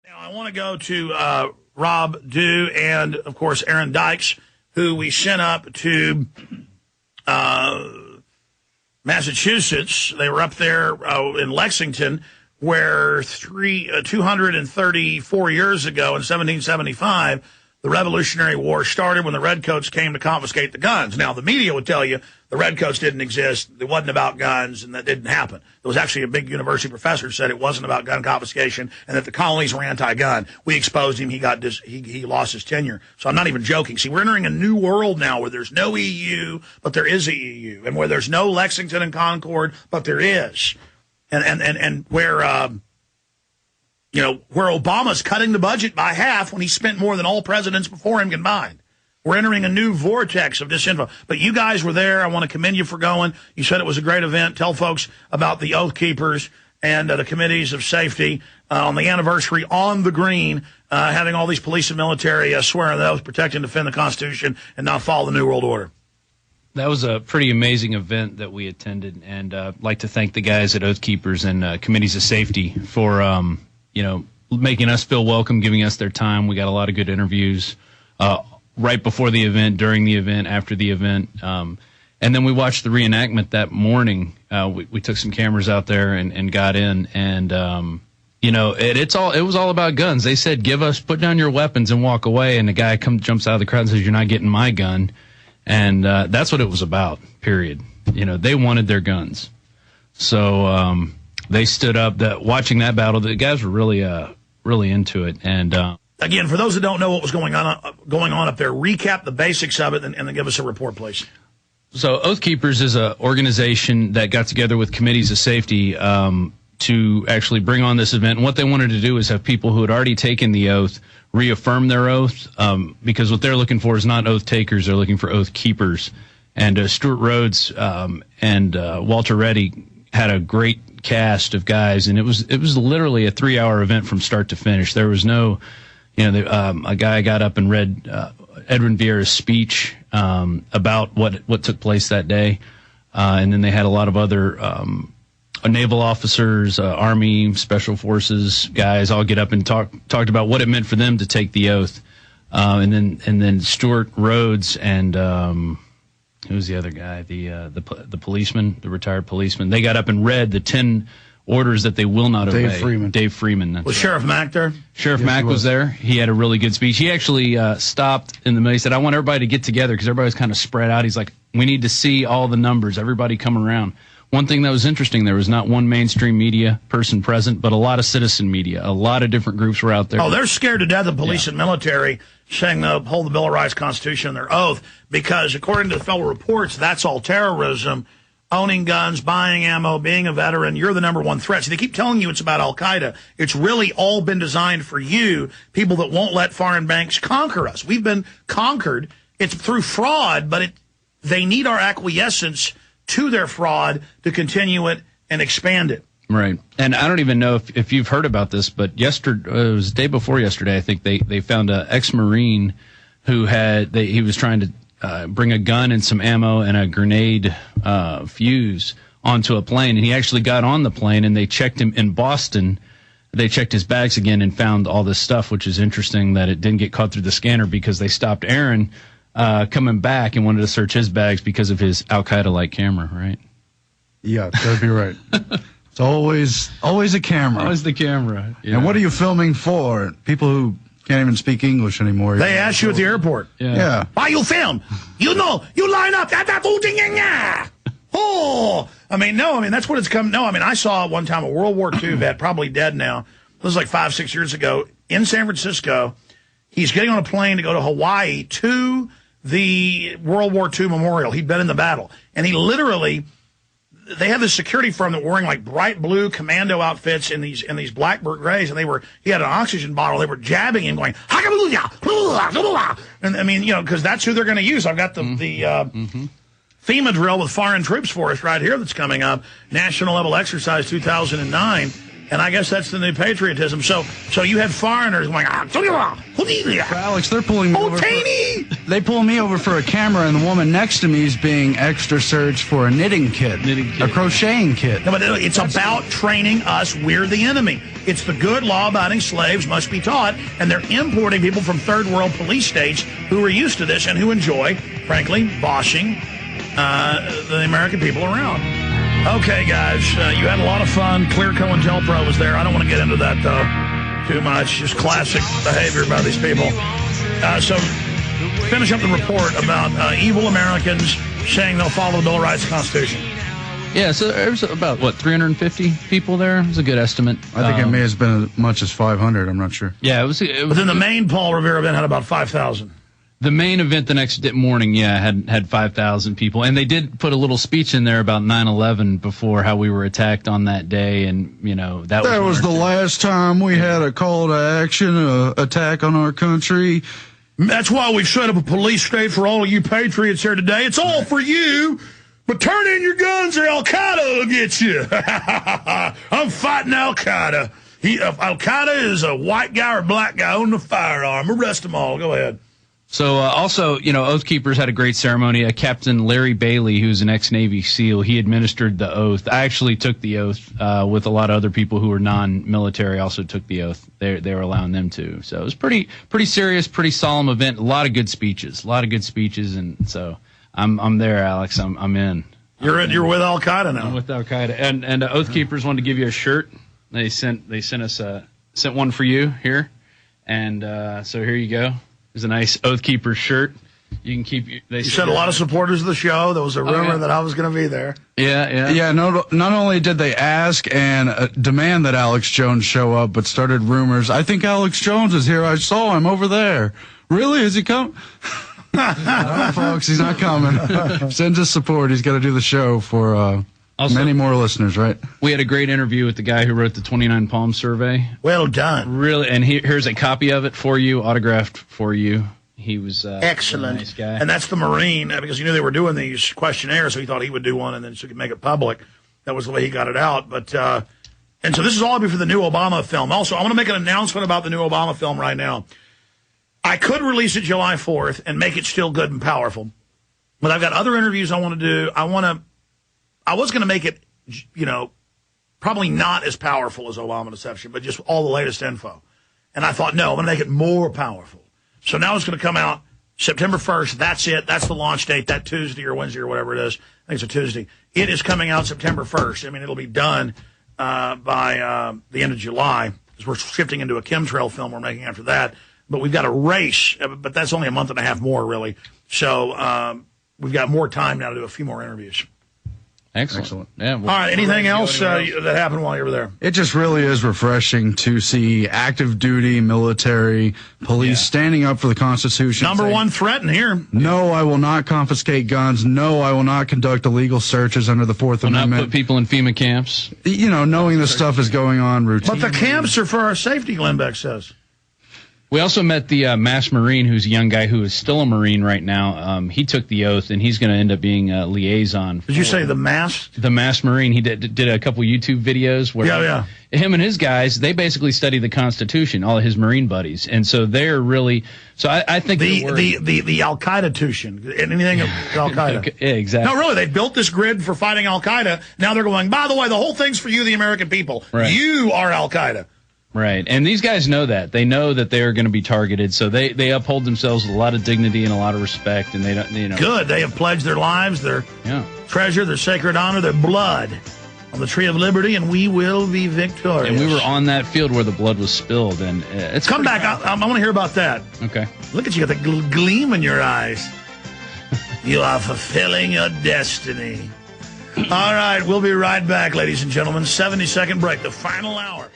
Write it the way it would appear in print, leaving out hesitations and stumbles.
Now, I want to go to Rob Dew and, of course, Aaron Dykes, who we sent up to Massachusetts. They were up there in Lexington, where 234 years ago in 1775, the Revolutionary War started when the Redcoats came to confiscate the guns. Now, the media would tell you the Redcoats didn't exist, it wasn't about guns, and that didn't happen. There was actually a big university professor who said it wasn't about gun confiscation and that the colonies were anti-gun. We exposed him. He lost his tenure. So I'm not even joking. See, we're entering a new world now where there's no EU, but there is a EU, and where there's no Lexington and Concord, but there is. And where where Obama's cutting the budget by half when he spent more than all presidents before him combined. We're entering a new vortex of disinfo. But you guys were there. I want to commend you for going. You said it was a great event. Tell folks about the Oath Keepers and the committees of safety on the anniversary on the green, having all these police and military swearing that oath, protect and defend the Constitution, and not follow the New World Order. That was a pretty amazing event that we attended, and I'd like to thank the guys at Oath Keepers and committees of safety for making us feel welcome, giving us their time. We got a lot of good interviews right before the event, during the event, after the event. And then we watched the reenactment that morning. We took some cameras out there and got in. And, it was all about guns. They said, put down your weapons and walk away. And the guy jumps out of the crowd and says, you're not getting my gun. And that's what it was about, period. They wanted their guns. So they stood up. Watching that battle, the guys were really into it. And again, for those that don't know what was going on up there, recap the basics of it and then give us a report, please. So Oath Keepers is an organization that got together with committees of safety to actually bring on this event. And what they wanted to do is have people who had already taken the oath reaffirm their oath, because what they're looking for is not oath takers, they're looking for oath keepers. And Stuart Rhodes and Walter Reddy had a great cast of guys, and it was literally a 3-hour event from start to finish. There was no, a guy got up and read Edwin Vieira's speech about what took place that day, and then they had a lot of other naval officers, Army, Special Forces guys all get up and talked about what it meant for them to take the oath, and then Stuart Rhodes and who was the other guy, the policeman, the retired policeman, they got up and read the 10 orders that they will not obey. Dave Freeman. Was right. Sheriff Mack there? Sheriff Mack was there. He had a really good speech. He actually stopped in the middle. He said, I want everybody to get together because everybody was kind of spread out. He's like, we need to see all the numbers, everybody come around. One thing that was interesting, there was not one mainstream media person present, but a lot of citizen media. A lot of different groups were out there. Oh, they're scared to death of police and military saying they'll uphold the Bill of Rights, Constitution, and their oath, because according to the federal reports, that's all terrorism. Owning guns, buying ammo, being a veteran, you're the number one threat. So they keep telling you it's about Al-Qaeda. It's really all been designed for you, people that won't let foreign banks conquer us. We've been conquered. It's through fraud, but they need our acquiescence to their fraud to continue it and expand it. Right. And I don't even know if you've heard about this, but yesterday, it was the day before yesterday, I think they found an ex-Marine who he was trying to bring a gun and some ammo and a grenade fuse onto a plane, and he actually got on the plane, and they checked him in Boston. They checked his bags again and found all this stuff, which is interesting that it didn't get caught through the scanner because they stopped Aaron coming back and wanted to search his bags because of his Al-Qaeda-like camera, right? Yeah, that'd be right. It's always a camera. Always the camera. Yeah. And what are you filming for? People who can't even speak English anymore. They ask you at the airport. Yeah. Why you film? You line up. Oh, that's what it's come. No, I saw one time a World War II vet, probably dead now. This was like 5-6 years ago in San Francisco. He's getting on a plane to go to Hawaii to the World War II memorial. He'd been in the battle. And he literally, they had this security firm that were wearing like bright blue commando outfits in these blackbird grays, and he had an oxygen bottle. They were jabbing him, going, and because that's who they're going to use. I've got the FEMA drill with foreign troops for us right here that's coming up. National Level Exercise 2009. And I guess that's the new patriotism. So you had foreigners going, Alex, they're pulling me over. They pull me over for a camera, and the woman next to me is being extra searched for a knitting kit, a crocheting kit. No, but it's about training us. We're the enemy. It's the good law-abiding slaves must be taught, and they're importing people from third world police states who are used to this and who enjoy, frankly, bossing the American people around. Okay, guys, you had a lot of fun. Clear COINTELPRO was there. I don't want to get into that, though, too much. Just classic behavior by these people. So finish up the report about evil Americans saying they'll follow the Bill of Rights and Constitution. Yeah, so there was about, 350 people there? It was a good estimate. I think it may have been as much as 500. I'm not sure. Yeah, it was. But then the main Paul Revere event had about 5,000. The main event the next morning, had 5,000 people. And they did put a little speech in there about 9/11 before how we were attacked on that day. And, that was the last time we had a call to action, attack on our country. That's why we've set up a police state for all of you patriots here today. It's all for you. But turn in your guns or Al-Qaeda will get you. I'm fighting Al-Qaeda. Al-Qaeda is a white guy or black guy owning a firearm. Arrest them all. Go ahead. So also, Oath Keepers had a great ceremony. Captain Larry Bailey, who's an ex-Navy SEAL, he administered the oath. I actually took the oath with a lot of other people who were non-military also took the oath. They were allowing them to. So it was pretty serious, pretty solemn event. A lot of good speeches, and so I'm there, Alex. I'm in. You're with Al-Qaeda now. I'm with Al-Qaeda, and Oath Keepers wanted to give you a shirt. They sent us sent one for you here, and so here you go. There's a nice Oath Keepers shirt. You can keep. You said a lot of supporters of the show. There was a rumor that I was going to be there. Yeah. Not only did they ask and demand that Alex Jones show up, but started rumors. I think Alex Jones is here. I saw him over there. Really? Is he come? No, folks, he's not coming. Send his support. He's got to do the show for many more listeners, right? We had a great interview with the guy who wrote the 29 Palm survey. Well done. Really, and here's a copy of it for you, autographed for you. He was excellent. A nice guy. And that's the Marine, because he knew they were doing these questionnaires, so he thought he would do one and then so he could make it public. That was the way he got it out. But and so this is all for the new Obama film. Also, I want to make an announcement about the new Obama film right now. I could release it July 4th and make it still good and powerful. But I've got other interviews I want to do. I was going to make it, probably not as powerful as Obama Deception, but just all the latest info. And I thought, no, I'm going to make it more powerful. So now it's going to come out September 1st. That's it. That's the launch date, that Tuesday or Wednesday or whatever it is. I think it's a Tuesday. It is coming out September 1st. I mean, it'll be done by the end of July, because we're shifting into a chemtrail film we're making after that. But we've got a race, but that's only a month and a half more, really. So we've got more time now to do a few more interviews. Excellent. Yeah. All right. Anything else that happened while you were there? It just really is refreshing to see active duty military police standing up for the Constitution. Number one threat in here. No, I will not confiscate guns. No, I will not conduct illegal searches under the Fourth Amendment. Not put people in FEMA camps. Knowing this stuff is going on routinely. But the camps are for our safety, Glenn Beck says. We also met the masked Marine, who's a young guy who is still a Marine right now. He took the oath, and he's going to end up being a liaison. Did you say the masked? The masked Marine. He did a couple YouTube videos where him and his guys, they basically study the Constitution, all of his Marine buddies. And so they're really – so I think the Al-Qaeda-tution, anything of Al-Qaeda. Yeah, exactly. No, really, they built this grid for fighting Al-Qaeda. Now they're going, by the way, the whole thing's for you, the American people. Right. You are Al-Qaeda. Right, and these guys know that. They know that they are going to be targeted, so they uphold themselves with a lot of dignity and a lot of respect, and they don't, Good. They have pledged their lives, their treasure, their sacred honor, their blood on the tree of liberty, and we will be victorious. And we were on that field where the blood was spilled, and it's come back. I want to hear about that. Okay. Look at you, got the gleam in your eyes. You are fulfilling your destiny. All right, we'll be right back, ladies and gentlemen. 70-second break, the final hour.